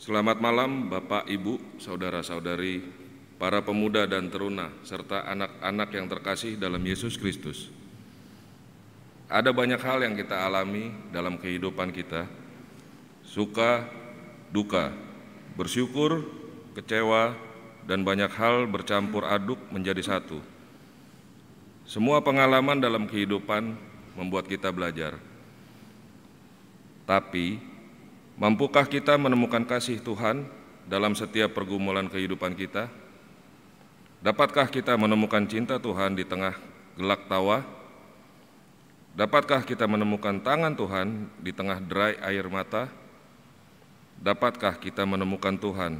Selamat malam Bapak, Ibu, Saudara-saudari, para pemuda dan teruna, serta anak-anak yang terkasih dalam Yesus Kristus. Ada banyak hal yang kita alami dalam kehidupan kita, suka, duka, bersyukur, kecewa, dan banyak hal bercampur aduk menjadi satu. Semua pengalaman dalam kehidupan membuat kita belajar. Tapi, mampukah kita menemukan kasih Tuhan dalam setiap pergumulan kehidupan kita? Dapatkah kita menemukan cinta Tuhan di tengah gelak tawa? Dapatkah kita menemukan tangan Tuhan di tengah derai air mata? Dapatkah kita menemukan Tuhan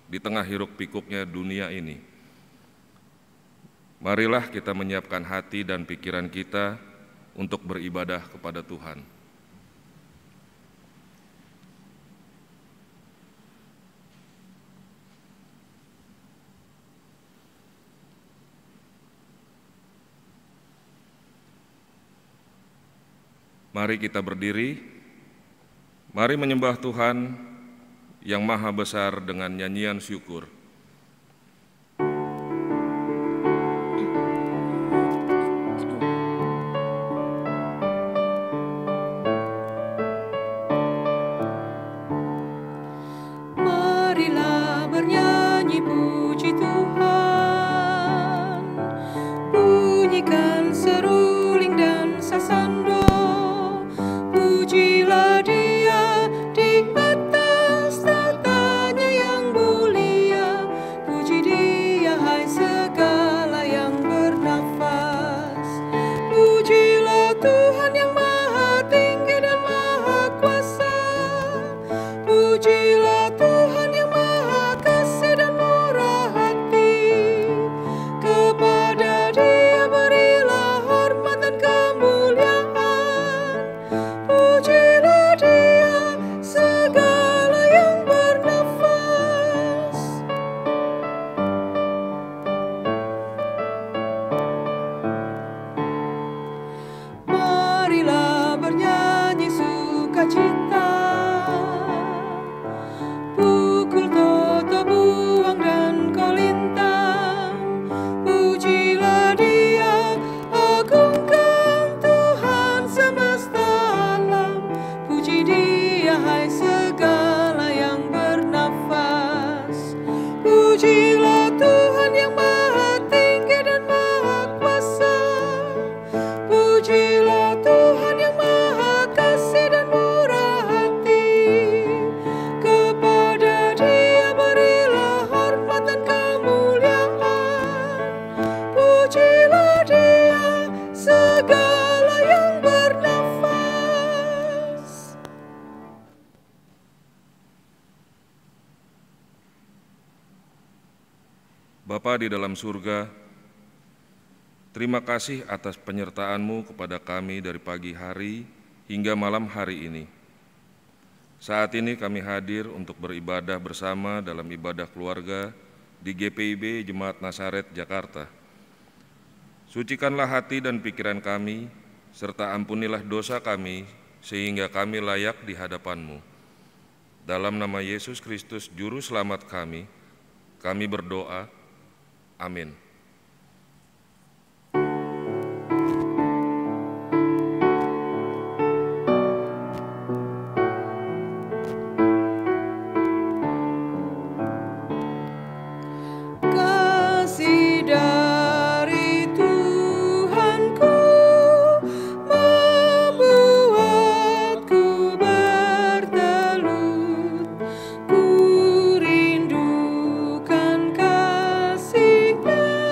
di tengah hiruk-pikuknya dunia ini? Marilah kita menyiapkan hati dan pikiran kita untuk beribadah kepada Tuhan. Mari kita berdiri, mari menyembah Tuhan yang Maha Besar dengan nyanyian syukur. Marilah bernyanyi puji Tuhan, bunyikan seruling dan sasando. Pujilah Dia di atas tahtanya yang mulia. Puji Dia hai segala yang bernafas. Pujilah Tuhan yang maha tinggi dan maha kuasa. Pujilah Tuhan yang maha kasih dan murah hati. Kepada Dia berilah hormat dan kemuliaan. Pujilah Dia segala yang bernafas. Marilah bernyanyi sukacita, pukul toto buang dan kolintang. Pujilah Dia, agungkan Tuhan semesta alam. Puji Dia hai segala yang bernafas. Pujilah Tuhan yang maha tinggi dan maha kuasa. Pujilah Tuhan yang maha kasih dan murah hati. Kepada Dia berilah hormat dan kemuliaan. Pujilah Dia segala yang bernafas. Bapa di dalam surga, terima kasih atas penyertaan-Mu kepada kami dari pagi hari hingga malam hari ini. Saat ini kami hadir untuk beribadah bersama dalam ibadah keluarga di GPIB Jemaat Nazaret, Jakarta. Sucikanlah hati dan pikiran kami, serta ampunilah dosa kami, sehingga kami layak di hadapan-Mu. Dalam nama Yesus Kristus, Juru Selamat kami berdoa. Amin. Kasih dari Tuhanku membuatku bertelut. Ku rindukan kasih-Nya.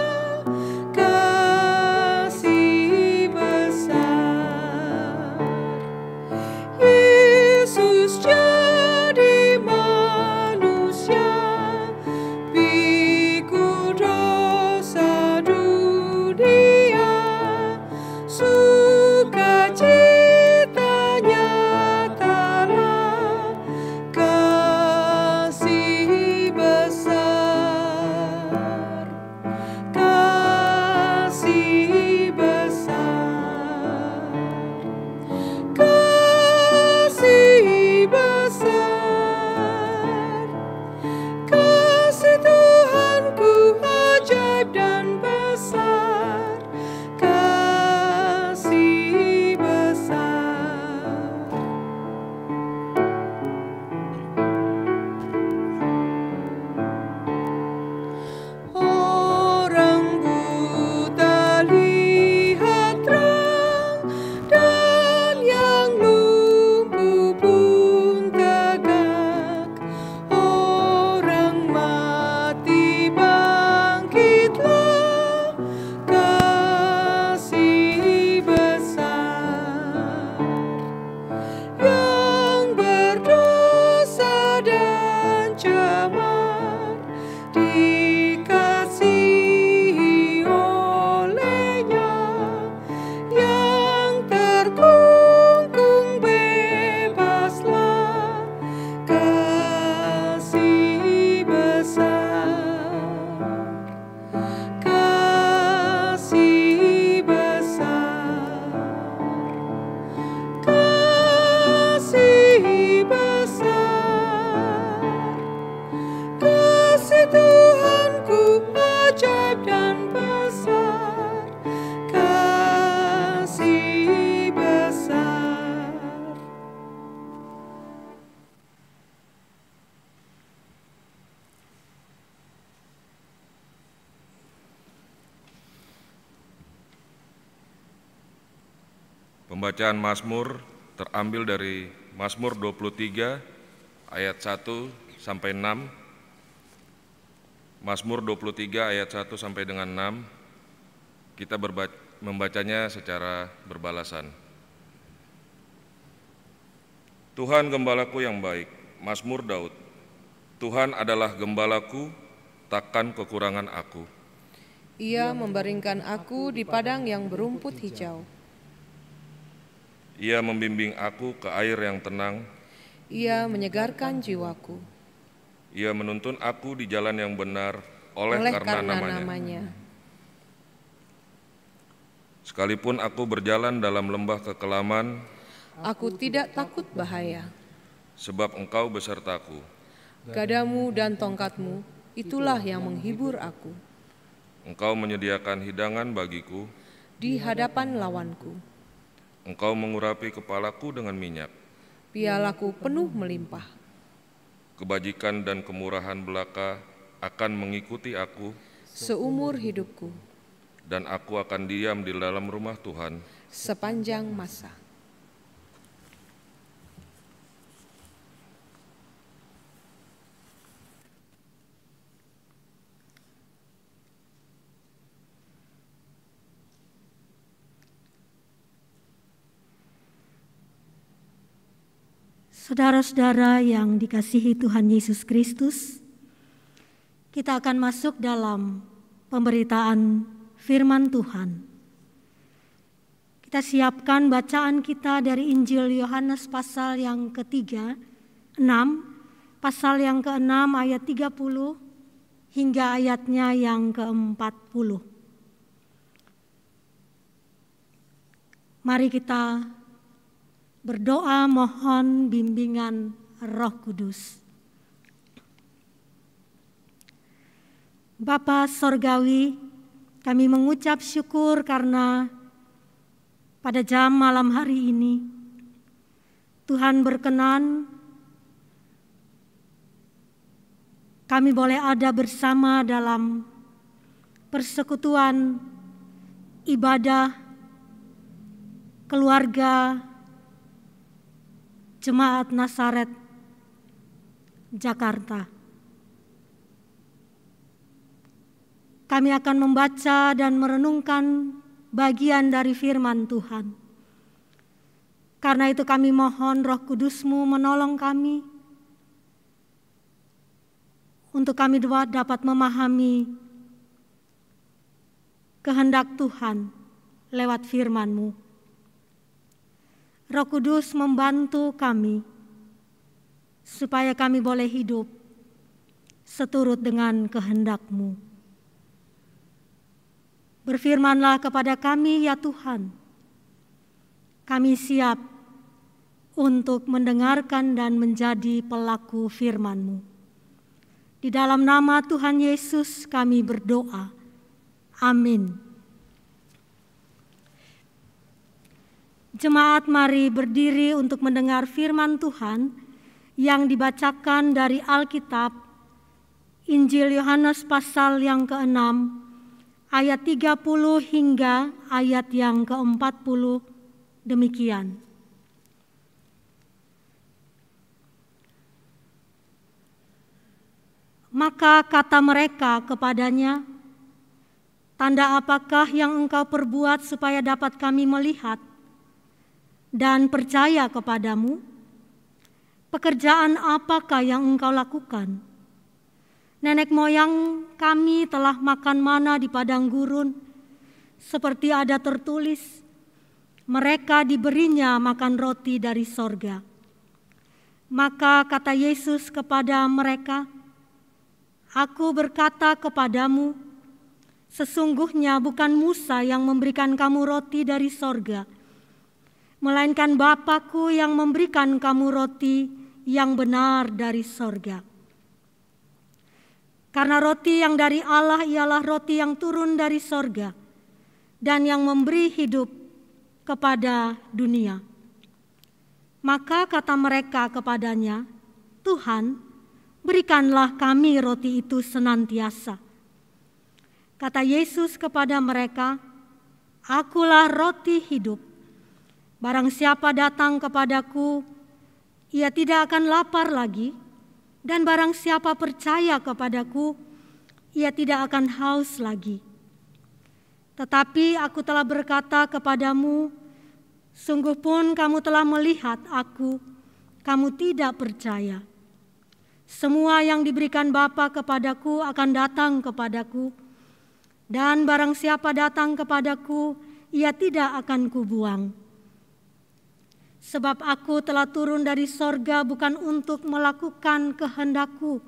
Pembacaan Mazmur terambil dari Mazmur 23 ayat 1 sampai 6. Mazmur 23 ayat 1 sampai dengan 6. Kita membacanya secara berbalasan. Tuhan gembalaku yang baik, Mazmur Daud. Tuhan adalah gembalaku, takkan kekurangan aku. Ia membaringkan aku di padang yang berumput hijau. Ia membimbing aku ke air yang tenang. Ia menyegarkan jiwaku. Ia menuntun aku di jalan yang benar oleh karena namanya. Sekalipun aku berjalan dalam lembah kekelaman, aku tidak takut bahaya. Sebab Engkau besertaku. Gadamu dan tongkatmu, itulah yang menghibur aku. Engkau menyediakan hidangan bagiku di hadapan lawanku. Engkau mengurapi kepalaku dengan minyak. Pialaku penuh melimpah. Kebajikan dan kemurahan belaka akan mengikuti aku seumur hidupku. Dan aku akan diam di dalam rumah Tuhan sepanjang masa. Saudara-saudara yang dikasihi Tuhan Yesus Kristus, kita akan masuk dalam pemberitaan firman Tuhan. Kita siapkan bacaan kita dari Injil Yohanes pasal yang ke-3, 6, pasal yang ke-6 ayat 30 hingga ayatnya yang ke-40. Mari kita berdoa mohon bimbingan Roh Kudus. Bapa Sorgawi, kami mengucap syukur karena pada jam malam hari ini Tuhan berkenan kami boleh ada bersama dalam persekutuan ibadah keluarga Jemaat Nazaret Jakarta. Kami akan membaca dan merenungkan bagian dari firman Tuhan. Karena itu kami mohon Roh Kudus-Mu menolong kami untuk kami dapat memahami kehendak Tuhan lewat firman-Mu. Roh Kudus membantu kami supaya kami boleh hidup seturut dengan kehendak-Mu. Berfirmanlah kepada kami ya Tuhan, kami siap untuk mendengarkan dan menjadi pelaku firman-Mu. Di dalam nama Tuhan Yesus kami berdoa. Amin. Jemaat mari berdiri untuk mendengar firman Tuhan yang dibacakan dari Alkitab, Injil Yohanes pasal yang ke-6, ayat 30 hingga ayat yang ke-40 demikian. Maka kata mereka kepadanya, "Tanda apakah yang engkau perbuat supaya dapat kami melihat dan percaya kepadamu? Pekerjaan apakah yang engkau lakukan? Nenek moyang kami telah makan mana di padang gurun, seperti ada tertulis, mereka diberinya makan roti dari sorga." Maka kata Yesus kepada mereka, "Aku berkata kepadamu, sesungguhnya bukan Musa yang memberikan kamu roti dari sorga, melainkan Bapa-Ku yang memberikan kamu roti yang benar dari sorga. Karena roti yang dari Allah ialah roti yang turun dari sorga dan yang memberi hidup kepada dunia." Maka kata mereka kepadanya, "Tuhan, berikanlah kami roti itu senantiasa." Kata Yesus kepada mereka, "Akulah roti hidup. Barang siapa datang kepadaku, ia tidak akan lapar lagi, dan barang siapa percaya kepadaku, ia tidak akan haus lagi. Tetapi aku telah berkata kepadamu, sungguh pun kamu telah melihat aku, kamu tidak percaya. Semua yang diberikan Bapa kepadaku akan datang kepadaku, dan barang siapa datang kepadaku, ia tidak akan kubuang. Sebab aku telah turun dari sorga bukan untuk melakukan kehendakku,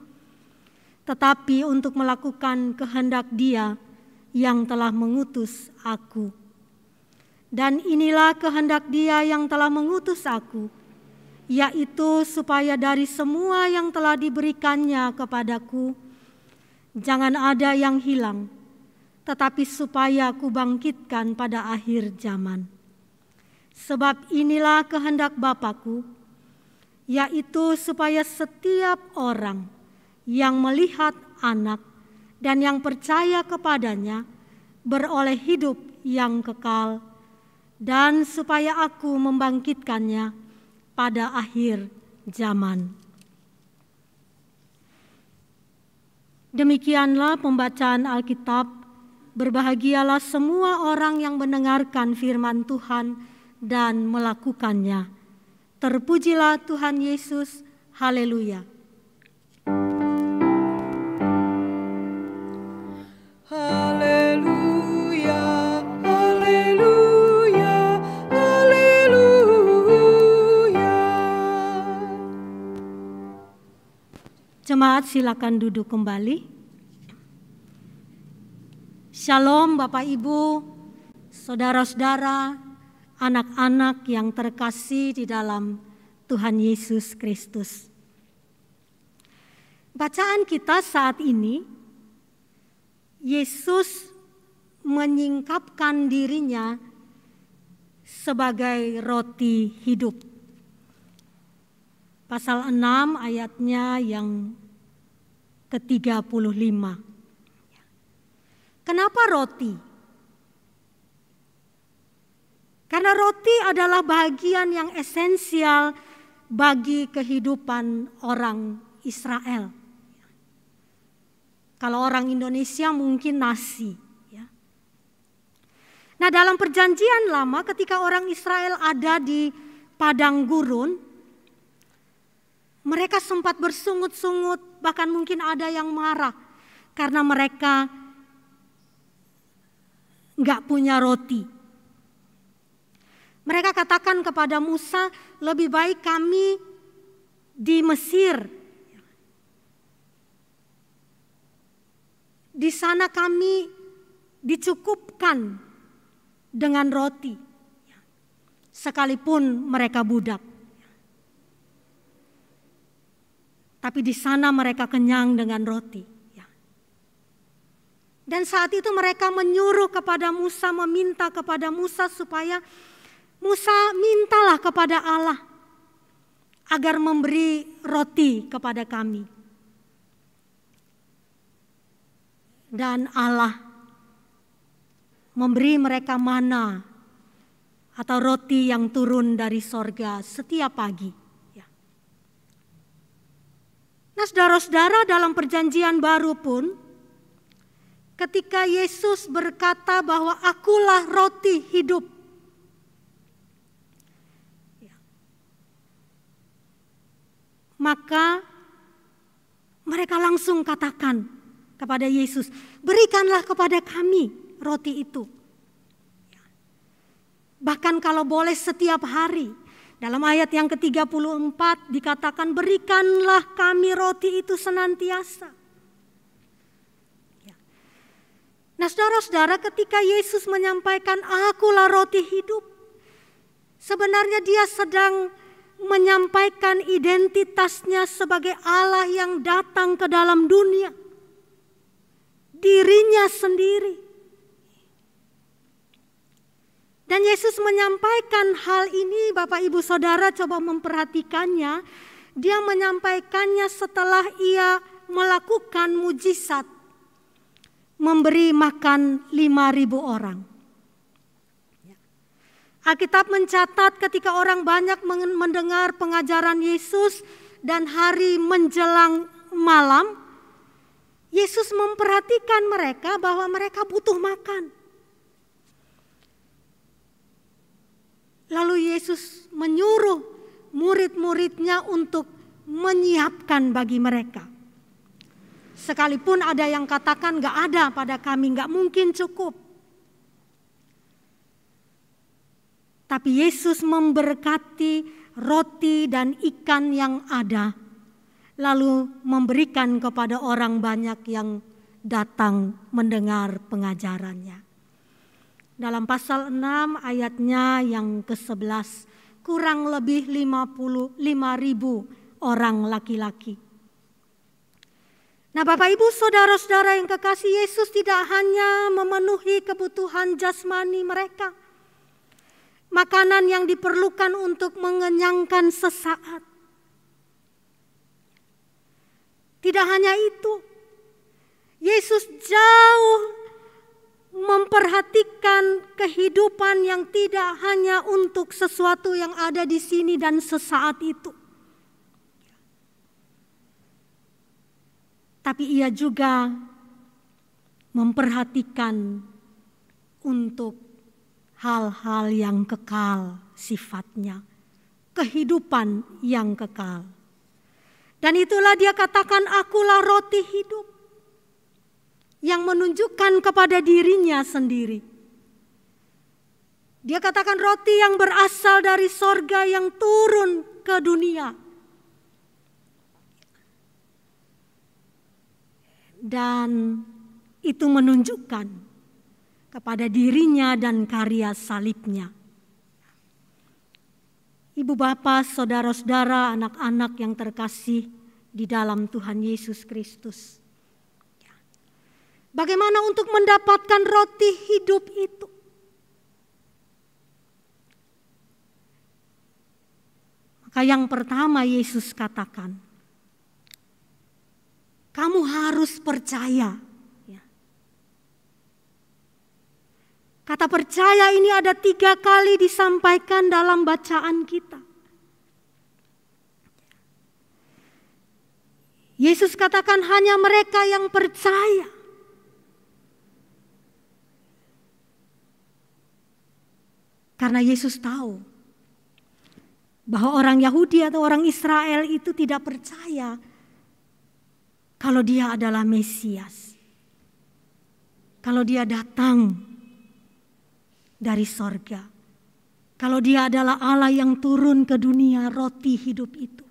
tetapi untuk melakukan kehendak Dia yang telah mengutus aku. Dan inilah kehendak Dia yang telah mengutus aku, yaitu supaya dari semua yang telah diberikannya kepadaku, jangan ada yang hilang, tetapi supaya kubangkitkan pada akhir zaman. Sebab inilah kehendak Bapa-Ku, yaitu supaya setiap orang yang melihat Anak dan yang percaya kepadanya beroleh hidup yang kekal, dan supaya Aku membangkitkannya pada akhir zaman. Demikianlah pembacaan Alkitab. Berbahagialah semua orang yang mendengarkan firman Tuhan dan melakukannya. Terpujilah Tuhan Yesus. Haleluya. Haleluya, haleluya, haleluya. Jemaat silakan duduk kembali. Shalom Bapak Ibu, saudara-saudara, anak-anak yang terkasih di dalam Tuhan Yesus Kristus. Bacaan kita saat ini, Yesus menyingkapkan dirinya sebagai roti hidup. Pasal 6 ayatnya yang ke-35. Kenapa roti? Karena roti adalah bagian yang esensial bagi kehidupan orang Israel. Kalau orang Indonesia mungkin nasi. Nah, dalam perjanjian lama ketika orang Israel ada di padang gurun, mereka sempat bersungut-sungut, bahkan mungkin ada yang marah karena mereka nggak punya roti. Mereka katakan kepada Musa, lebih baik kami di Mesir. Di sana kami dicukupkan dengan roti, sekalipun mereka budak. Tapi di sana mereka kenyang dengan roti. Dan saat itu mereka menyuruh kepada Musa, meminta kepada Musa supaya Musa mintalah kepada Allah agar memberi roti kepada kami. Dan Allah memberi mereka mana atau roti yang turun dari sorga setiap pagi. Nah, saudara-saudara, dalam perjanjian baru pun, ketika Yesus berkata bahwa akulah roti hidup, maka mereka langsung katakan kepada Yesus, berikanlah kepada kami roti itu. Bahkan kalau boleh setiap hari. Dalam ayat yang ke-34 dikatakan, berikanlah kami roti itu senantiasa. Nah, saudara-saudara, ketika Yesus menyampaikan akulah roti hidup, sebenarnya dia sedang menyampaikan identitasnya sebagai Allah yang datang ke dalam dunia. Dirinya sendiri. Dan Yesus menyampaikan hal ini, Bapak Ibu Saudara coba memperhatikannya. Dia menyampaikannya setelah ia melakukan mujizat, memberi makan 5.000 orang. Alkitab mencatat ketika orang banyak mendengar pengajaran Yesus dan hari menjelang malam, Yesus memperhatikan mereka bahwa mereka butuh makan. Lalu Yesus menyuruh murid-muridnya untuk menyiapkan bagi mereka. Sekalipun ada yang katakan gak ada pada kami, gak mungkin cukup. Tapi Yesus memberkati roti dan ikan yang ada, lalu memberikan kepada orang banyak yang datang mendengar pengajarannya. Dalam pasal 6 ayatnya yang ke-11, kurang lebih 55.000 orang laki-laki. Nah, Bapak Ibu saudara-saudara yang kekasih, Yesus tidak hanya memenuhi kebutuhan jasmani mereka, makanan yang diperlukan untuk mengenyangkan sesaat. Tidak hanya itu, Yesus jauh memperhatikan kehidupan yang tidak hanya untuk sesuatu yang ada di sini dan sesaat itu. Tapi ia juga memperhatikan untuk hal-hal yang kekal sifatnya, kehidupan yang kekal. Dan itulah dia katakan, akulah roti hidup, yang menunjukkan kepada dirinya sendiri. Dia katakan roti yang berasal dari sorga yang turun ke dunia. Dan itu menunjukkan kepada dirinya dan karya salibnya. Ibu bapak, saudara-saudara, anak-anak yang terkasih di dalam Tuhan Yesus Kristus. Bagaimana untuk mendapatkan roti hidup itu? Maka yang pertama Yesus katakan, kamu harus percaya. Kata percaya ini ada 3 kali disampaikan dalam bacaan kita. Yesus katakan hanya mereka yang percaya. Karena Yesus tahu bahwa orang Yahudi atau orang Israel itu tidak percaya kalau dia adalah Mesias. Kalau dia datang dari sorga. Kalau dia adalah Allah yang turun ke dunia, roti hidup itu.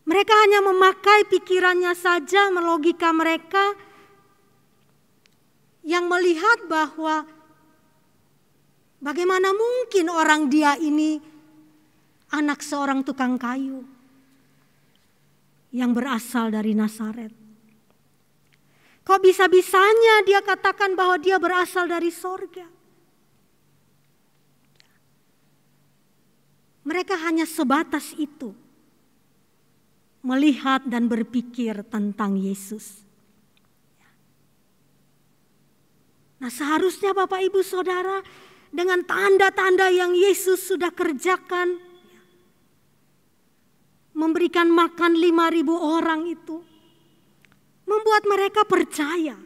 Mereka hanya memakai pikirannya saja, logika mereka yang melihat bahwa bagaimana mungkin orang dia ini anak seorang tukang kayu yang berasal dari Nazaret. Kok bisa-bisanya dia katakan bahwa dia berasal dari sorga? Mereka hanya sebatas itu, melihat dan berpikir tentang Yesus. Nah, seharusnya Bapak Ibu Saudara, dengan tanda-tanda yang Yesus sudah kerjakan, memberikan makan 5.000 orang itu, membuat mereka percaya.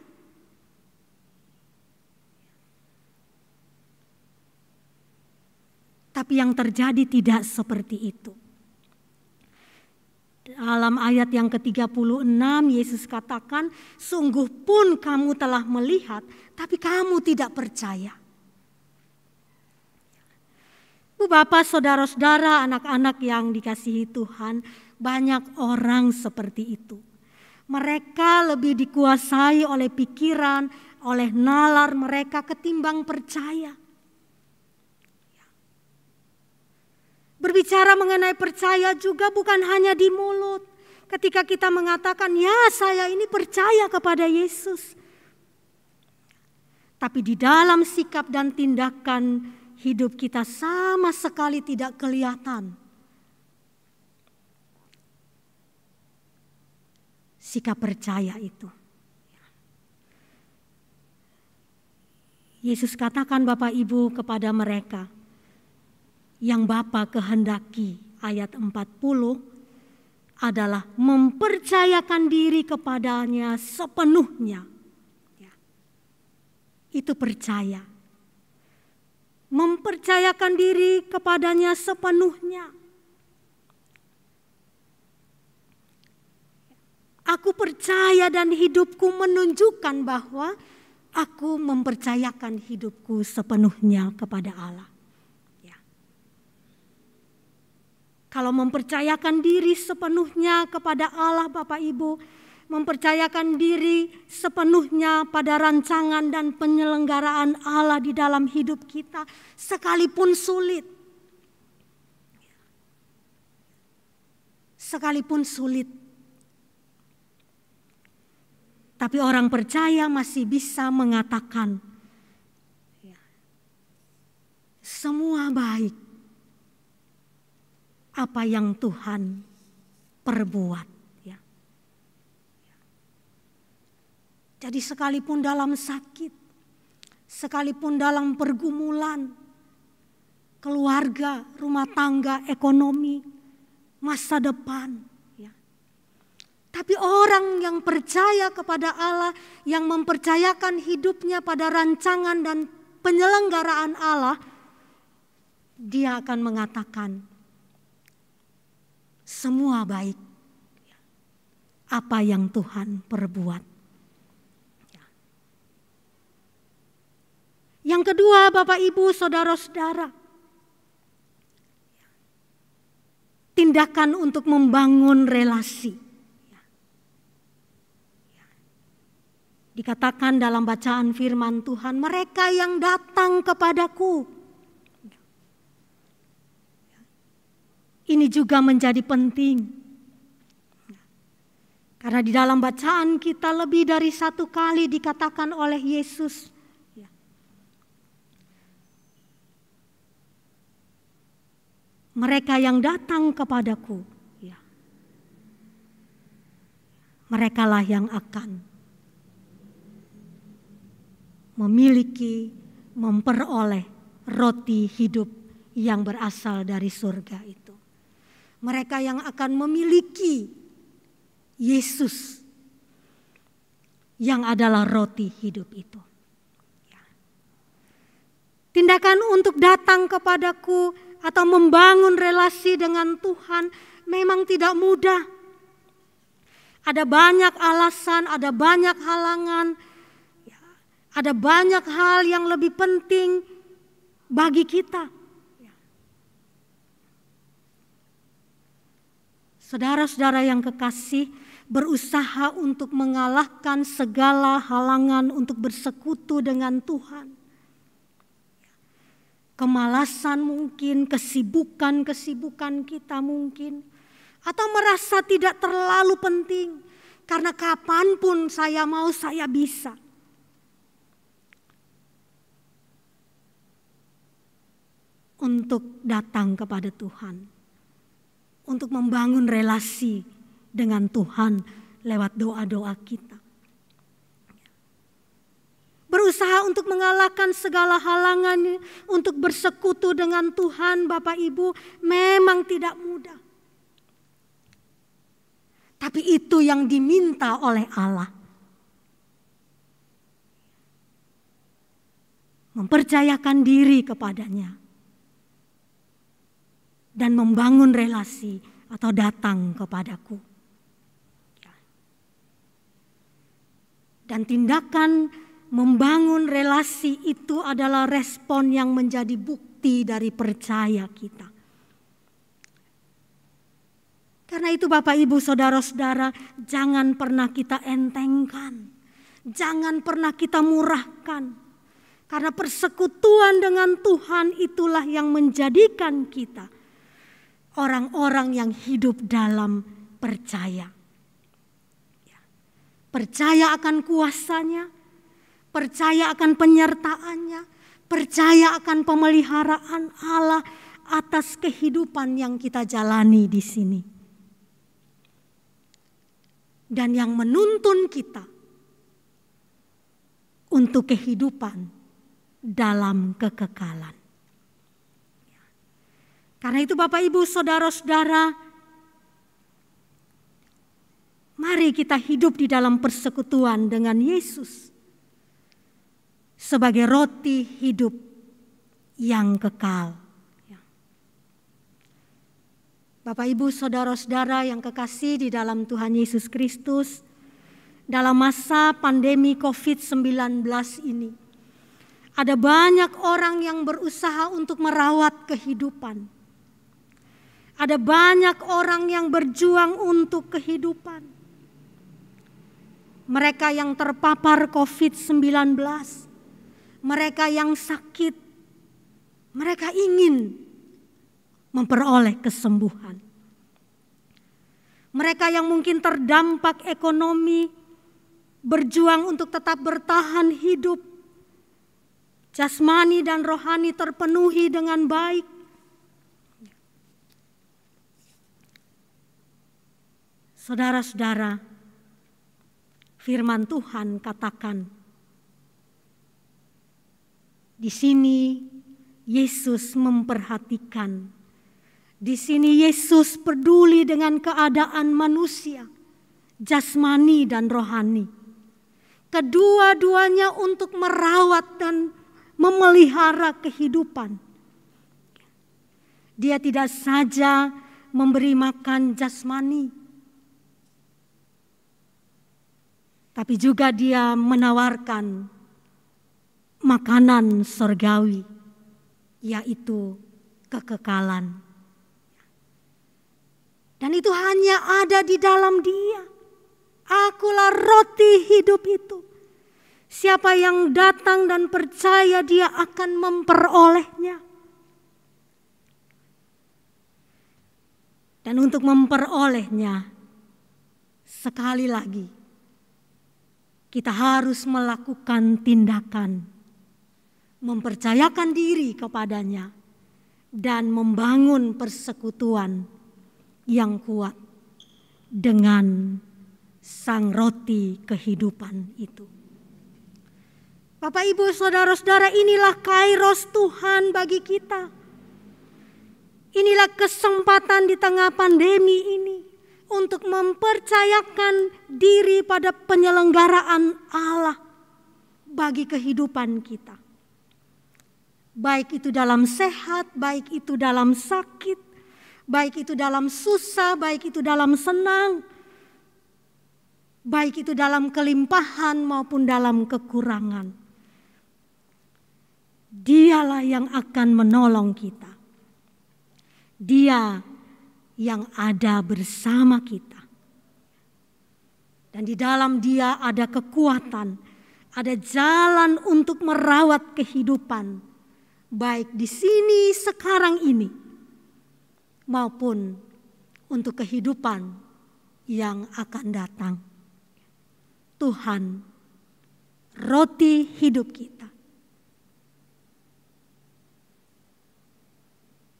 Tapi yang terjadi tidak seperti itu. Dalam ayat yang ke-36 Yesus katakan, sungguh pun kamu telah melihat, tapi kamu tidak percaya. Bu Bapak, saudara-saudara, anak-anak yang dikasihi Tuhan, banyak orang seperti itu. Mereka lebih dikuasai oleh pikiran, oleh nalar mereka ketimbang percaya. Berbicara mengenai percaya juga bukan hanya di mulut. Ketika kita mengatakan, ya saya ini percaya kepada Yesus. Tapi di dalam sikap dan tindakan hidup kita sama sekali tidak kelihatan sikap percaya itu. Yesus katakan Bapak Ibu kepada mereka, yang Bapa kehendaki, ayat 40, adalah mempercayakan diri kepadanya sepenuhnya. Ya. Itu percaya. Mempercayakan diri kepadanya sepenuhnya. Aku percaya dan hidupku menunjukkan bahwa aku mempercayakan hidupku sepenuhnya kepada Allah. Ya. Kalau mempercayakan diri sepenuhnya kepada Allah, Bapak Ibu, mempercayakan diri sepenuhnya pada rancangan dan penyelenggaraan Allah di dalam hidup kita, sekalipun sulit. Sekalipun sulit. Tapi orang percaya masih bisa mengatakan, semua baik apa yang Tuhan perbuat. Ya. Jadi sekalipun dalam sakit, sekalipun dalam pergumulan, keluarga, rumah tangga, ekonomi, masa depan, tapi orang yang percaya kepada Allah, yang mempercayakan hidupnya pada rancangan dan penyelenggaraan Allah, dia akan mengatakan, semua baik apa yang Tuhan perbuat. Yang kedua, Bapak Ibu, saudara-saudara, tindakan untuk membangun relasi. Dikatakan dalam bacaan firman Tuhan, mereka yang datang kepadaku. Ini juga menjadi penting. Karena di dalam bacaan kita lebih dari satu kali dikatakan oleh Yesus, mereka yang datang kepadaku, merekalah yang akan memiliki, memperoleh roti hidup yang berasal dari surga itu. Mereka yang akan memiliki Yesus yang adalah roti hidup itu. Tindakan untuk datang kepadaku atau membangun relasi dengan Tuhan memang tidak mudah. Ada banyak alasan, ada banyak halangan, ada banyak hal yang lebih penting bagi kita. Saudara-saudara yang kekasih, berusaha untuk mengalahkan segala halangan untuk bersekutu dengan Tuhan. Kemalasan mungkin, kesibukan kita mungkin. Atau merasa tidak terlalu penting. Karena kapanpun saya mau, saya bisa. Untuk datang kepada Tuhan, untuk membangun relasi dengan Tuhan lewat doa-doa kita. Berusaha untuk mengalahkan segala halangan untuk bersekutu dengan Tuhan, Bapak Ibu, memang tidak mudah. Tapi itu yang diminta oleh Allah. Mempercayakan diri kepadanya. Dan membangun relasi atau datang kepadaku. Dan tindakan membangun relasi itu adalah respon yang menjadi bukti dari percaya kita. Karena itu Bapak Ibu saudara-saudara, jangan pernah kita entengkan. Jangan pernah kita murahkan. Karena persekutuan dengan Tuhan itulah yang menjadikan kita orang-orang yang hidup dalam percaya. Percaya akan kuasanya, percaya akan penyertaannya, percaya akan pemeliharaan Allah atas kehidupan yang kita jalani di sini. Dan yang menuntun kita untuk kehidupan dalam kekekalan. Karena itu Bapak Ibu Saudara-saudara, mari kita hidup di dalam persekutuan dengan Yesus sebagai roti hidup yang kekal. Bapak Ibu Saudara-saudara yang kekasih di dalam Tuhan Yesus Kristus, dalam masa pandemi COVID-19 ini, ada banyak orang yang berusaha untuk merawat kehidupan. Ada banyak orang yang berjuang untuk kehidupan. Mereka yang terpapar COVID-19, mereka yang sakit, mereka ingin memperoleh kesembuhan. Mereka yang mungkin terdampak ekonomi, berjuang untuk tetap bertahan hidup, jasmani dan rohani terpenuhi dengan baik. Saudara-saudara, firman Tuhan katakan, di sini Yesus memperhatikan, di sini Yesus peduli dengan keadaan manusia, jasmani dan rohani. Kedua-duanya untuk merawat dan memelihara kehidupan. Dia tidak saja memberi makan jasmani, tapi juga dia menawarkan makanan surgawi, yaitu kekekalan. Dan itu hanya ada di dalam Dia. Akulah roti hidup itu. Siapa yang datang dan percaya, dia akan memperolehnya. Dan untuk memperolehnya, sekali lagi, kita harus melakukan tindakan, mempercayakan diri kepadanya, dan membangun persekutuan yang kuat dengan sang roti kehidupan itu. Bapak Ibu Saudara-saudara, inilah kairos Tuhan bagi kita. Inilah kesempatan di tengah pandemi ini untuk mempercayakan diri pada penyelenggaraan Allah bagi kehidupan kita. Baik itu dalam sehat, baik itu dalam sakit, baik itu dalam susah, baik itu dalam senang, baik itu dalam kelimpahan maupun dalam kekurangan. Dialah yang akan menolong kita. Dia yang ada bersama kita. Dan di dalam Dia ada kekuatan, ada jalan untuk merawat kehidupan, baik di sini sekarang ini, maupun untuk kehidupan yang akan datang. Tuhan, roti hidup kita.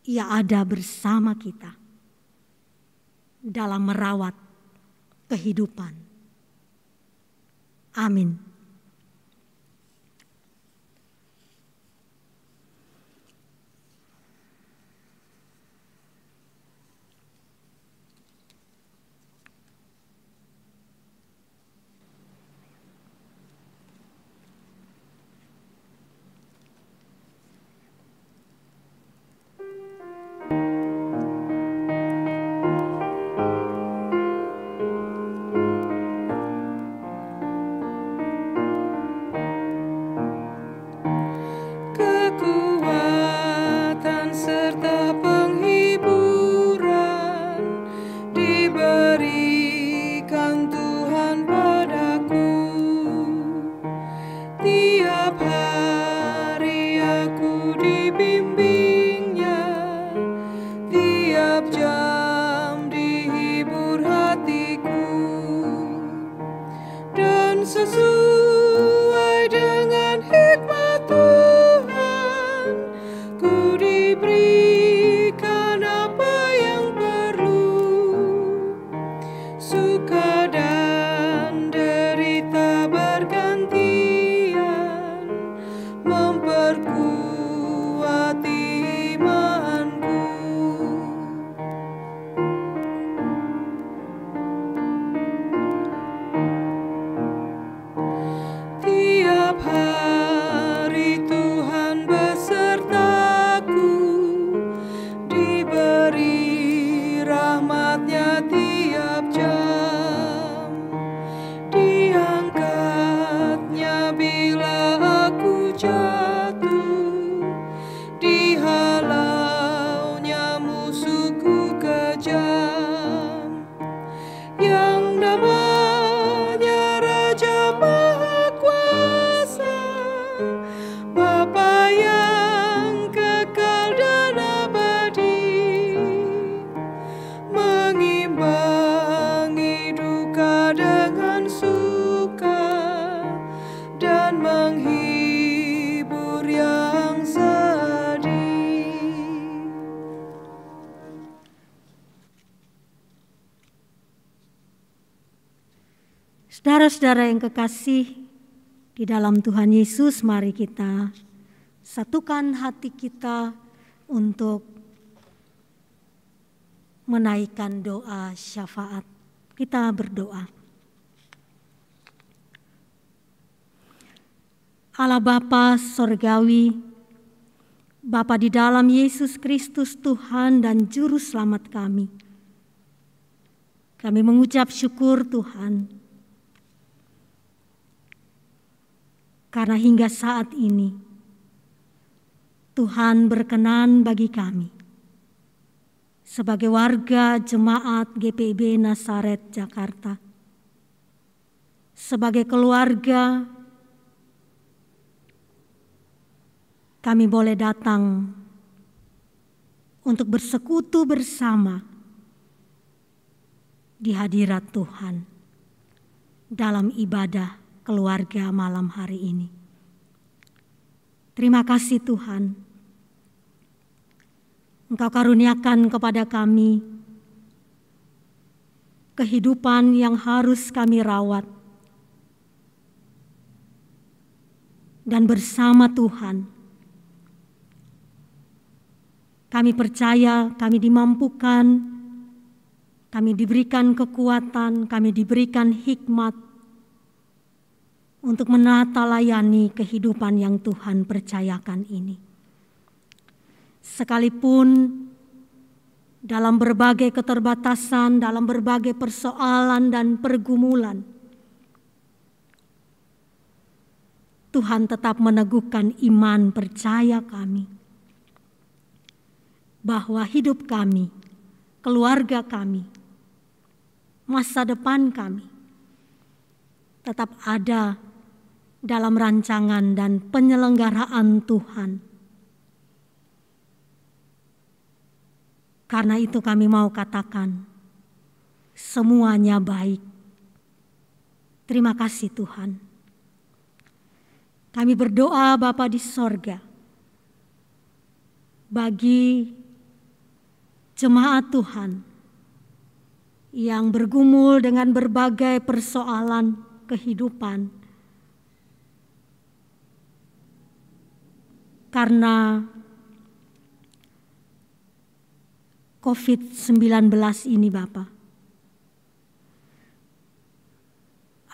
Ia ada bersama kita dalam merawat kehidupan. Amin. Memperkuat Saudara-saudara yang kekasih di dalam Tuhan Yesus, mari kita satukan hati kita untuk menaikkan doa syafaat. Kita berdoa. Allah Bapa Sorgawi, Bapa di dalam Yesus Kristus Tuhan dan Juru Selamat kami mengucap syukur Tuhan, karena hingga saat ini Tuhan berkenan bagi kami sebagai warga jemaat GPIB Nazaret Jakarta, sebagai keluarga kami boleh datang untuk bersekutu bersama di hadirat Tuhan dalam ibadah keluarga malam hari ini. Terima kasih Tuhan, Engkau karuniakan kepada kami kehidupan yang harus kami rawat, dan bersama Tuhan kami percaya, kami dimampukan, kami diberikan kekuatan, kami diberikan hikmat untuk menata layani kehidupan yang Tuhan percayakan ini. Sekalipun dalam berbagai keterbatasan, dalam berbagai persoalan dan pergumulan, Tuhan tetap meneguhkan iman percaya kami bahwa hidup kami, keluarga kami, masa depan kami tetap ada dalam rancangan dan penyelenggaraan Tuhan. Karena itu kami mau katakan, semuanya baik. Terima kasih Tuhan. Kami berdoa Bapa di sorga, bagi jemaat Tuhan yang bergumul dengan berbagai persoalan kehidupan karena COVID-19 ini Bapak.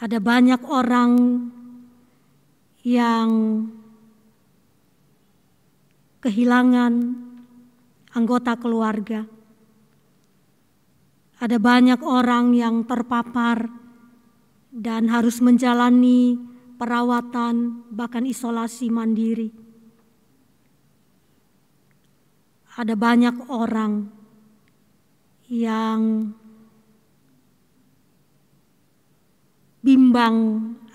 Ada banyak orang yang kehilangan anggota keluarga. Ada banyak orang yang terpapar dan harus menjalani perawatan, bahkan isolasi mandiri. Ada banyak orang yang bimbang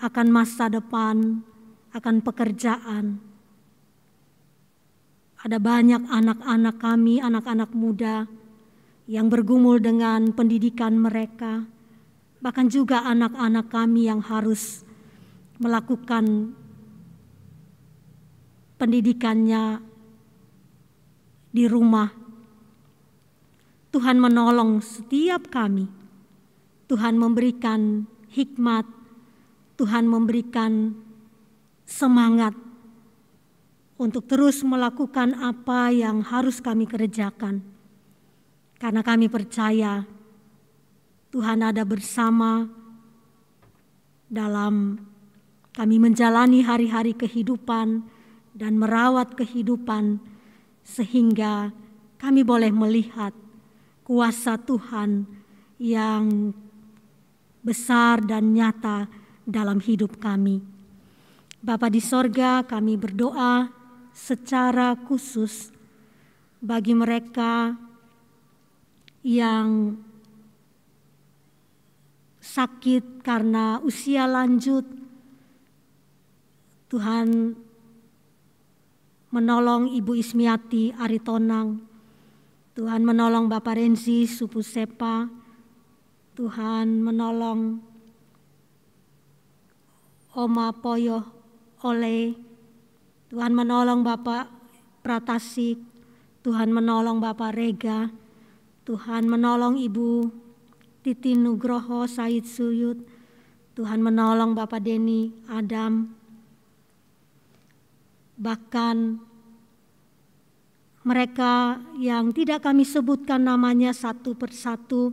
akan masa depan, akan pekerjaan. Ada banyak anak-anak kami, anak-anak muda yang bergumul dengan pendidikan mereka, bahkan juga anak-anak kami yang harus melakukan pendidikannya di rumah. Tuhan menolong setiap kami, Tuhan memberikan hikmat, Tuhan memberikan semangat untuk terus melakukan apa yang harus kami kerjakan. Karena kami percaya Tuhan ada bersama dalam kami menjalani hari-hari kehidupan dan merawat kehidupan, sehingga kami boleh melihat kuasa Tuhan yang besar dan nyata dalam hidup kami. Bapa di sorga, kami berdoa secara khusus bagi mereka yang sakit karena usia lanjut. Tuhan menolong Ibu Ismiati Aritonang, Tuhan menolong Bapak Renzi Supusepa, Tuhan menolong Oma Poyo Ole, Tuhan menolong Bapak Pratasik, Tuhan menolong Bapak Rega, Tuhan menolong Ibu Titi Nugroho Said Suyud, Tuhan menolong Bapak Denny, Adam, bahkan mereka yang tidak kami sebutkan namanya satu persatu,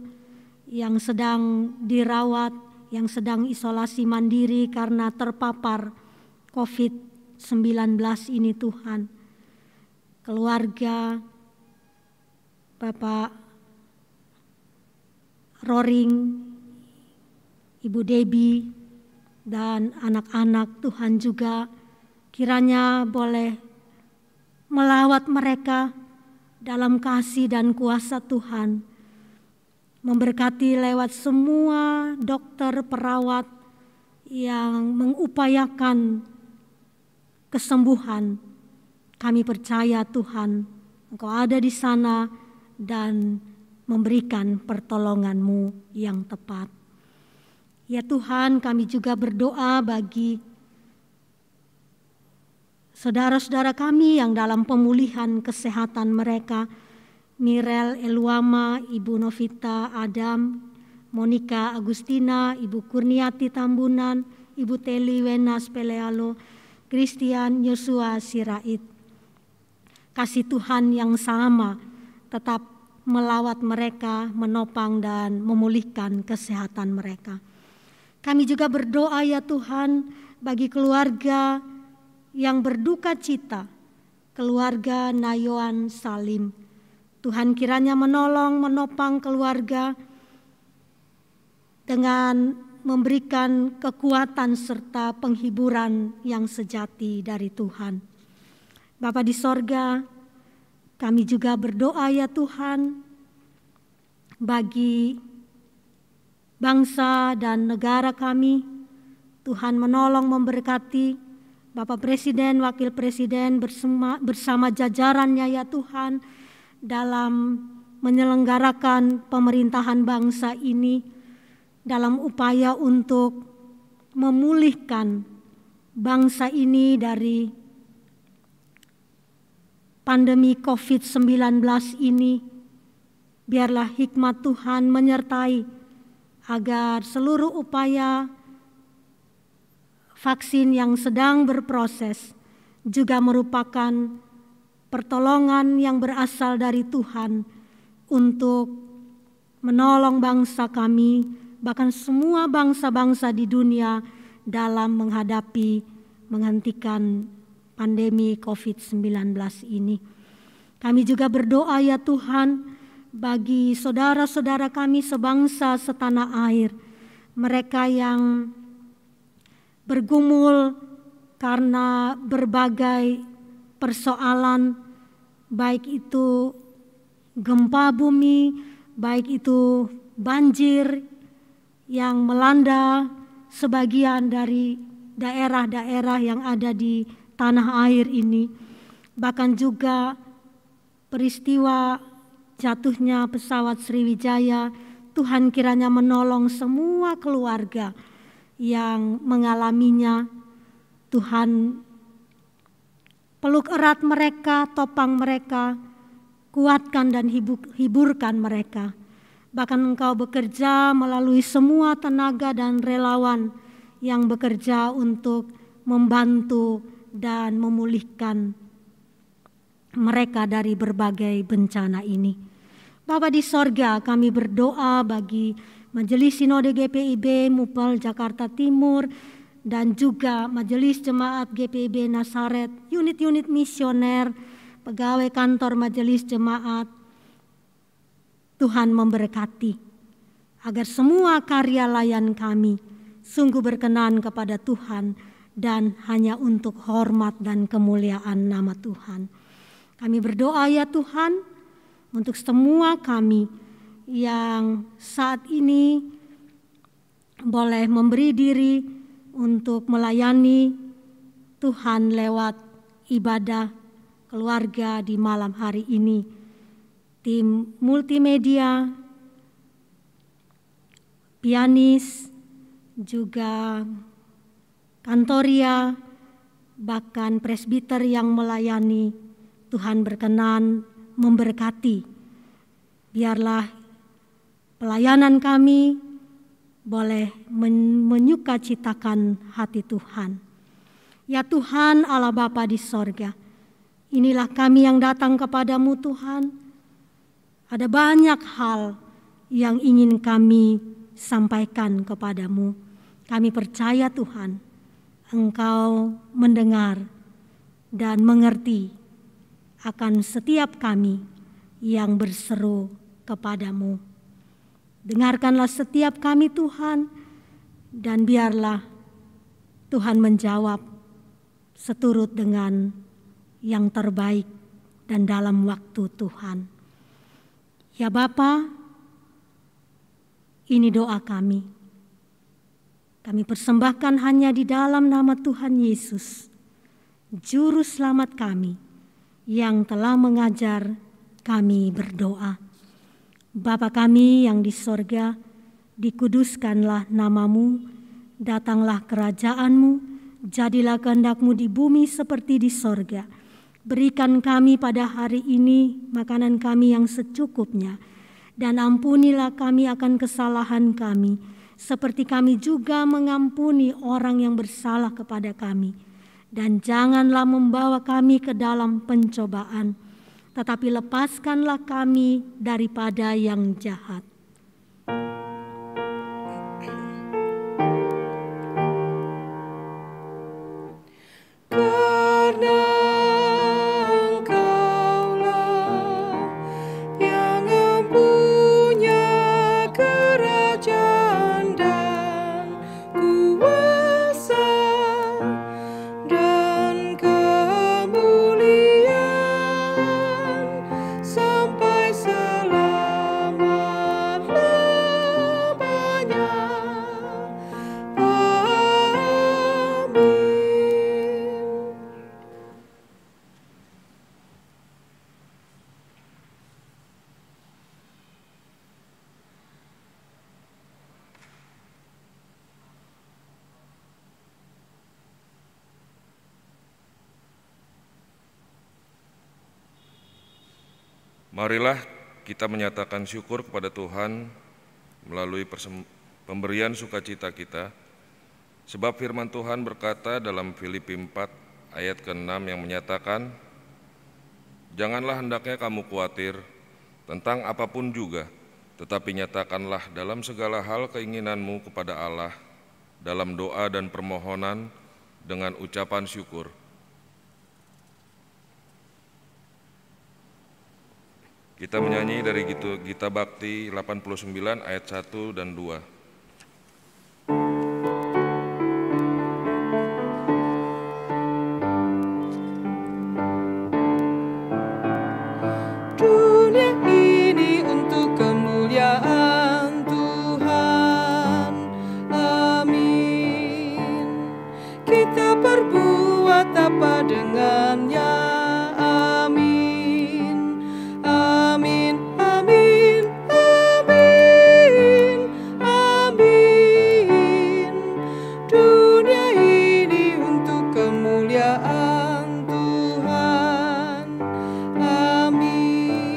yang sedang dirawat, yang sedang isolasi mandiri karena terpapar COVID-19 ini Tuhan. Keluarga Bapak Roring, Ibu Debbie, dan anak-anak Tuhan juga kiranya boleh melawat mereka dalam kasih dan kuasa Tuhan. Memberkati lewat semua dokter, perawat yang mengupayakan kesembuhan. Kami percaya Tuhan, Engkau ada di sana dan memberikan pertolongan-Mu yang tepat. Ya Tuhan, kami juga berdoa bagi saudara-saudara kami yang dalam pemulihan kesehatan mereka, Mirel Eluama, Ibu Novita Adam, Monica Agustina, Ibu Kurniati Tambunan, Ibu Teli Wenas Pelealo, Christian Yosua Sirait. Kasih Tuhan yang sama tetap melawat mereka, menopang dan memulihkan kesehatan mereka. Kami juga berdoa ya Tuhan bagi keluarga yang berduka cita, keluarga Nayoan Salim. Tuhan kiranya menolong, menopang keluarga dengan memberikan kekuatan serta penghiburan yang sejati dari Tuhan. Bapa di sorga, kami juga berdoa ya Tuhan bagi bangsa dan negara kami. Tuhan menolong, memberkati Bapak Presiden, Wakil Presiden bersama jajarannya ya Tuhan dalam menyelenggarakan pemerintahan bangsa ini dalam upaya untuk memulihkan bangsa ini dari pandemi COVID-19 ini. Biarlah hikmat Tuhan menyertai agar seluruh upaya vaksin yang sedang berproses juga merupakan pertolongan yang berasal dari Tuhan untuk menolong bangsa kami, bahkan semua bangsa-bangsa di dunia dalam menghentikan pandemi COVID-19 ini. Kami juga berdoa ya Tuhan bagi saudara-saudara kami sebangsa setanah air, mereka yang bergumul karena berbagai persoalan, baik itu gempa bumi, baik itu banjir yang melanda sebagian dari daerah-daerah yang ada di tanah air ini, bahkan juga peristiwa jatuhnya pesawat Sriwijaya. Tuhan kiranya menolong semua keluarga yang mengalaminya. Tuhan peluk erat mereka, topang mereka, kuatkan dan hiburkan mereka. Bahkan Engkau bekerja melalui semua tenaga dan relawan yang bekerja untuk membantu dan memulihkan mereka dari berbagai bencana ini. Bapa di sorga, kami berdoa bagi Majelis Sinode GPIB Mupel Jakarta Timur dan juga Majelis Jemaat GPIB Nasaret, unit-unit misioner, pegawai kantor Majelis Jemaat. Tuhan memberkati agar semua karya layan kami sungguh berkenan kepada Tuhan dan hanya untuk hormat dan kemuliaan nama Tuhan. Kami berdoa ya Tuhan untuk semua kami yang saat ini boleh memberi diri untuk melayani Tuhan lewat ibadah keluarga di malam hari ini. Tim multimedia, pianis, juga kantoria, bahkan presbiter yang melayani, Tuhan berkenan memberkati. Biarlah pelayanan kami boleh menyukacitakan hati Tuhan. Ya Tuhan Allah Bapa di sorga, inilah kami yang datang kepadamu Tuhan. Ada banyak hal yang ingin kami sampaikan kepadamu. Kami percaya Tuhan, Engkau mendengar dan mengerti akan setiap kami yang berseru kepadamu. Dengarkanlah setiap kami Tuhan, dan biarlah Tuhan menjawab seturut dengan yang terbaik dan dalam waktu Tuhan. Ya Bapa, ini doa kami. Kami persembahkan hanya di dalam nama Tuhan Yesus, Juru Selamat kami, yang telah mengajar kami berdoa. Bapa kami yang di sorga, dikuduskanlah namamu, datanglah kerajaanmu, jadilah kehendak-Mu di bumi seperti di sorga. Berikan kami pada hari ini makanan kami yang secukupnya, dan ampunilah kami akan kesalahan kami, seperti kami juga mengampuni orang yang bersalah kepada kami. Dan janganlah membawa kami ke dalam pencobaan, tetapi lepaskanlah kami daripada yang jahat. Marilah kita menyatakan syukur kepada Tuhan melalui pemberian sukacita kita, sebab firman Tuhan berkata dalam Filipi 4 ayat ke-6 yang menyatakan, "Janganlah hendaknya kamu khawatir tentang apapun juga, tetapi nyatakanlah dalam segala hal keinginanmu kepada Allah dalam doa dan permohonan dengan ucapan syukur." Kita menyanyi dari Gita Bakti 89 ayat 1 dan 2. Dunia ini untuk kemuliaan Tuhan, amin. Kita perbuat apa dengannya, amin. Amin, amin, amin, amin. Dunia ini untuk kemuliaan Tuhan, amin.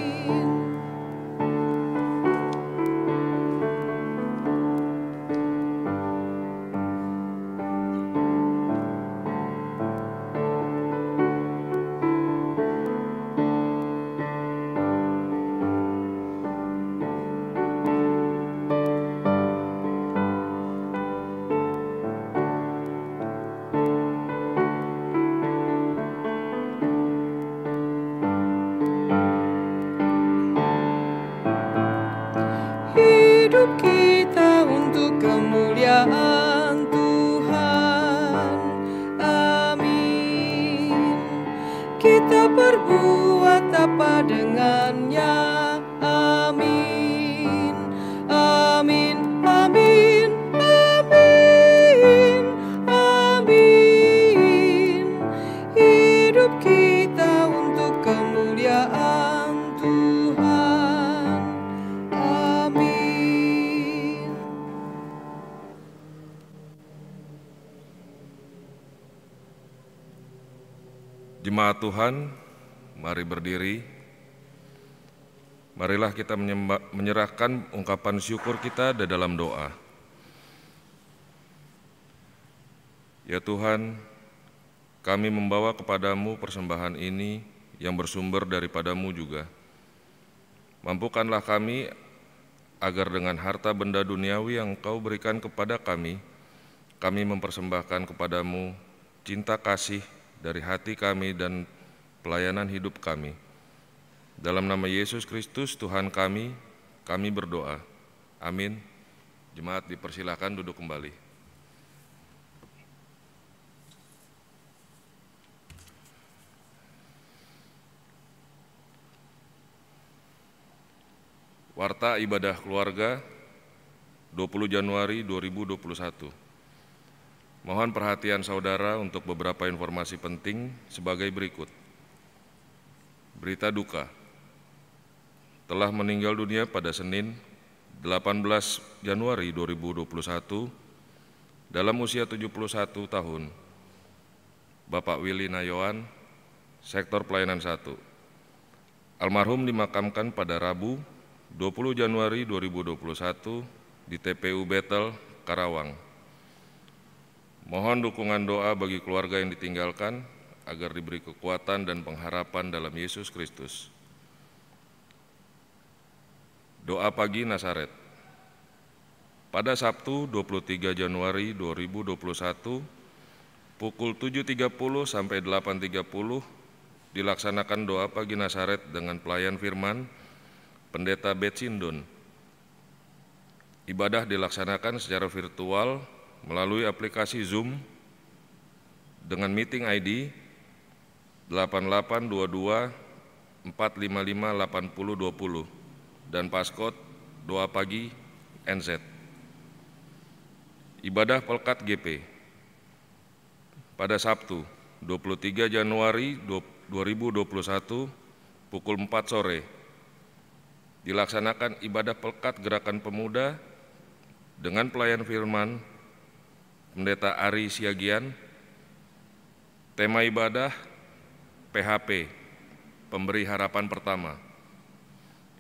Hidup kita untuk kemuliaan Tuhan, amin. Kita perbuat apa dengannya, amin. Amin, amin, amin, amin. Hidup kita untuk kemuliaan Tuhan, amin. Jemaat Tuhan, mari berdiri. Marilah kita menyerahkan ungkapan syukur kita di dalam doa. Ya Tuhan, kami membawa kepadamu persembahan ini yang bersumber daripadamu juga. Mampukanlah kami agar dengan harta benda duniawi yang Engkau berikan kepada kami mempersembahkan kepadamu cinta kasih dari hati kami dan pelayanan hidup kami. Dalam nama Yesus Kristus Tuhan kami berdoa. Amin. Jemaat dipersilakan duduk kembali. Warta Ibadah Keluarga 20 Januari 2021. Mohon perhatian saudara untuk beberapa informasi penting sebagai berikut. Berita duka. Telah meninggal dunia pada Senin 18 Januari 2021 dalam usia 71 tahun. Bapak Willy Nayoan, Sektor Pelayanan 1. Almarhum dimakamkan pada Rabu 20 Januari 2021 di TPU Betel, Karawang. Mohon dukungan doa bagi keluarga yang ditinggalkan agar diberi kekuatan dan pengharapan dalam Yesus Kristus. Doa pagi Nasaret. Pada Sabtu 23 Januari 2021 pukul 7.30 sampai 8.30 dilaksanakan doa pagi Nasaret dengan pelayan firman Pendeta Betsindon. Ibadah dilaksanakan secara virtual melalui aplikasi Zoom dengan meeting ID 8822 455 8020 dan passcode doa pagi NZ. Ibadah Pelkat GP pada Sabtu 23 Januari 2021 pukul 4 sore dilaksanakan ibadah Pelkat Gerakan Pemuda dengan pelayan firman Pendeta Ari Siagian. Tema ibadah PHP, Pemberi Harapan Pertama.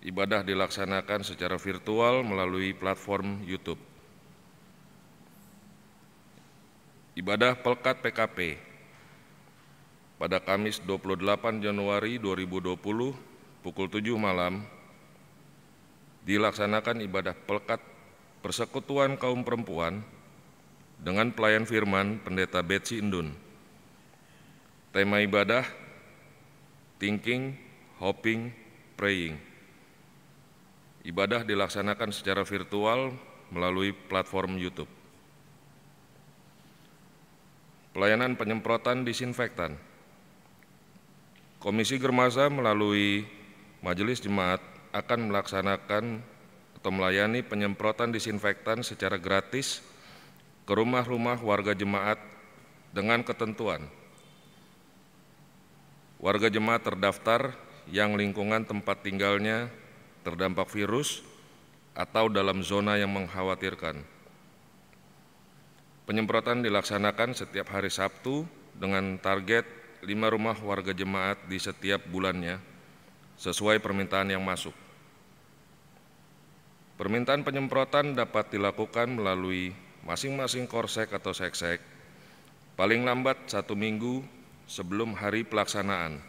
Ibadah dilaksanakan secara virtual melalui platform YouTube. Ibadah Pelkat PKP pada Kamis 28 Januari 2020 pukul 7 malam dilaksanakan ibadah Pelkat Persekutuan Kaum Perempuan dengan pelayan firman Pendeta Betsy Indun. Tema ibadah Thinking, Hoping, Praying. Ibadah dilaksanakan secara virtual melalui platform YouTube. Pelayanan penyemprotan disinfektan. Komisi Germasa melalui Majelis Jemaat akan melaksanakan atau melayani penyemprotan disinfektan secara gratis ke rumah-rumah warga jemaat dengan ketentuan. Warga jemaat terdaftar yang lingkungan tempat tinggalnya terdampak virus atau dalam zona yang mengkhawatirkan. Penyemprotan dilaksanakan setiap hari Sabtu dengan target 5 rumah warga jemaat di setiap bulannya sesuai permintaan yang masuk. Permintaan penyemprotan dapat dilakukan melalui masing-masing korsek atau seksek paling lambat 1 minggu sebelum hari pelaksanaan.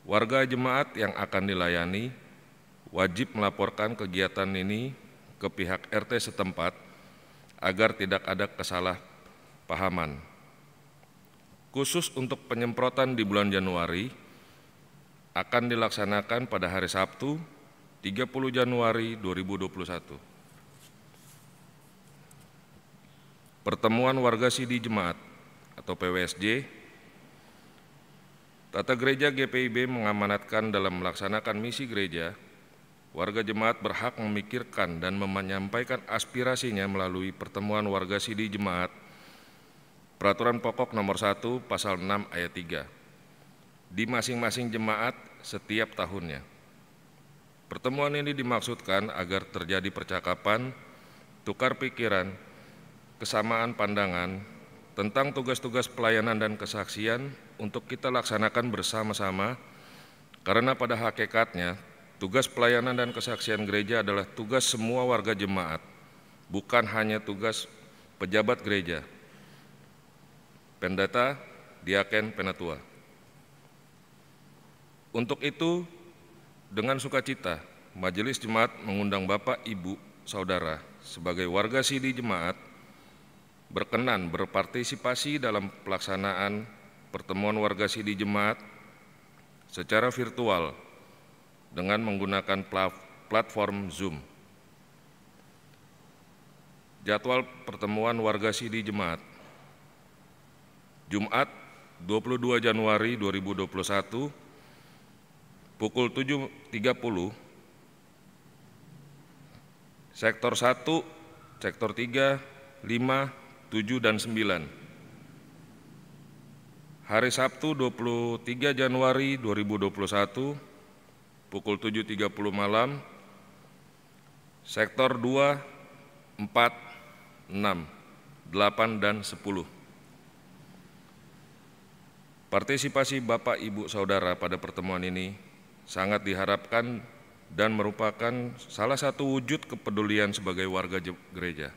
Warga jemaat yang akan dilayani wajib melaporkan kegiatan ini ke pihak RT setempat agar tidak ada kesalahpahaman. Khusus untuk penyemprotan di bulan Januari akan dilaksanakan pada hari Sabtu 30 Januari 2021. Pertemuan warga Sidi Jemaat atau PWSJ. Tata Gereja GPIB mengamanatkan dalam melaksanakan misi gereja, warga jemaat berhak memikirkan dan menyampaikan aspirasinya melalui pertemuan warga Sidi Jemaat, Peraturan Pokok Nomor 1 Pasal 6 Ayat 3, di masing-masing jemaat setiap tahunnya. Pertemuan ini dimaksudkan agar terjadi percakapan, tukar pikiran, kesamaan pandangan tentang tugas-tugas pelayanan dan kesaksian untuk kita laksanakan bersama-sama, karena pada hakikatnya tugas pelayanan dan kesaksian gereja adalah tugas semua warga jemaat bukan hanya tugas pejabat gereja, pendeta, diaken, penatua. Untuk itu, dengan sukacita, Majelis Jemaat mengundang Bapak, Ibu, Saudara sebagai warga sidi jemaat berkenan berpartisipasi dalam pelaksanaan pertemuan warga sidi jemaat secara virtual dengan menggunakan platform Zoom. Jadwal pertemuan warga sidi jemaat Jumat 22 Januari 2021 pukul 7.30 Sektor 1, Sektor 3, 5, 7, dan 9. Hari Sabtu 23 Januari 2021 pukul 7.30 malam, Sektor 2, 4, 6, 8, dan 10. Partisipasi Bapak, Ibu, Saudara pada pertemuan ini sangat diharapkan dan merupakan salah satu wujud kepedulian sebagai warga gereja.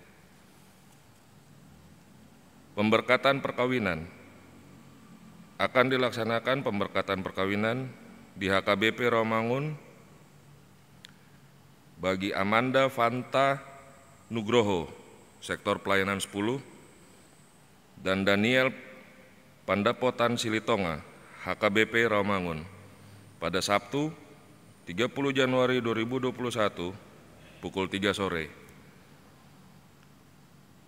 Pemberkatan perkawinan akan dilaksanakan pemberkatan perkawinan di HKBP Rawamangun bagi Amanda Fanta Nugroho, Sektor Pelayanan 10, dan Daniel Pandapotan Silitonga, HKBP Rawamangun, pada Sabtu 30 Januari 2021 pukul 3 sore.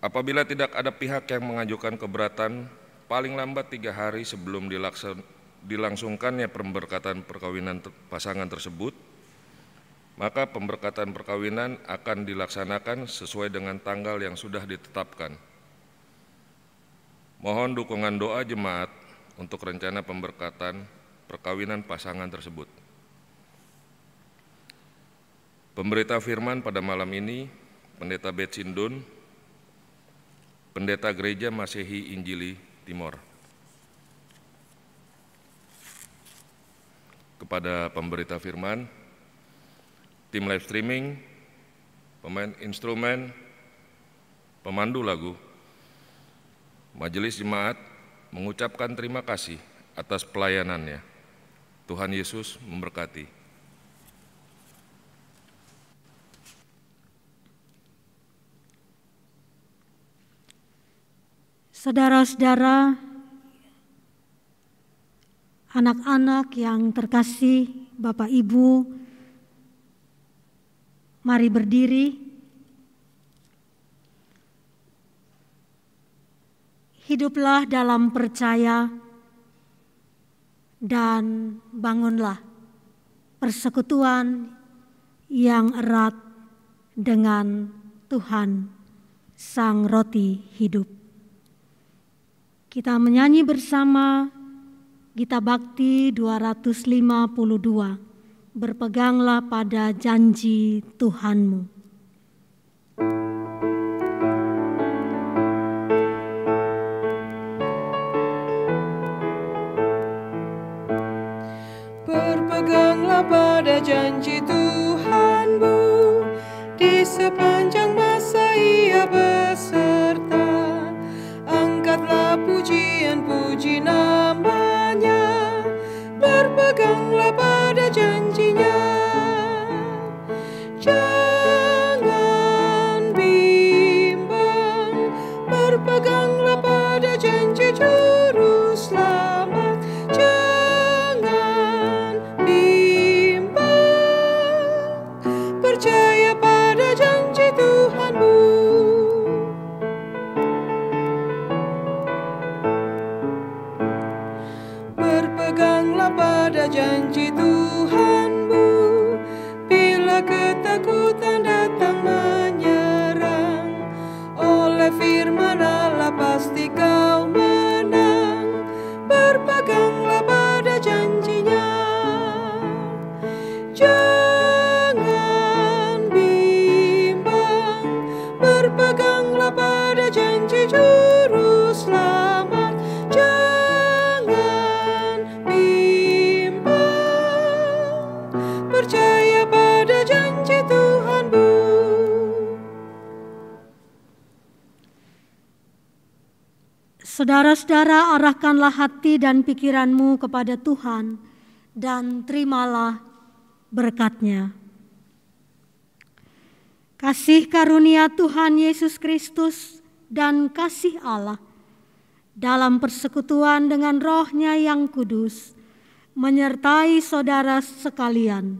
Apabila tidak ada pihak yang mengajukan keberatan, paling lambat 3 hari sebelum dilangsungkannya pemberkatan perkawinan pasangan tersebut, maka pemberkatan perkawinan akan dilaksanakan sesuai dengan tanggal yang sudah ditetapkan. Mohon dukungan doa jemaat untuk rencana pemberkatan perkawinan pasangan tersebut. Pemberita firman pada malam ini, Pendeta Bet Sindun, Pendeta Gereja Masehi Injili Timor. Kepada pemberita firman, tim live streaming, pemain instrumen, pemandu lagu, Majelis Jemaat mengucapkan terima kasih atas pelayanannya. Tuhan Yesus memberkati. Saudara-saudara, anak-anak yang terkasih, Bapak Ibu, mari berdiri. Hiduplah dalam percaya dan bangunlah persekutuan yang erat dengan Tuhan, Sang Roti Hidup. Kita menyanyi bersama Gita Bakti 252, berpeganglah pada janji Tuhanmu. Berpeganglah pada janji Tuhanmu, di sepanjang masa Ia beserta. Angkatlah pujian-puji nama-Nya, berpeganglah pada janji-Nya. Jangan bimbang, berpeganglah pada janji Juru Selamat. Jangan bimbang, percaya pada janji Tuhanmu. Berpeganglah pada janji Tuhanmu, bila ketakutan datang menyerang. Oleh firman Allah pasti kau menang, berpeganglah pada janji-Nya. Jangan bimbang, berpeganglah pada janji Juru Selamat. Percaya pada janji Tuhanmu. Saudara-saudara, arahkanlah hati dan pikiranmu kepada Tuhan dan terimalah berkat-Nya. Kasih karunia Tuhan Yesus Kristus dan kasih Allah dalam persekutuan dengan Roh-Nya yang kudus menyertai saudara sekalian.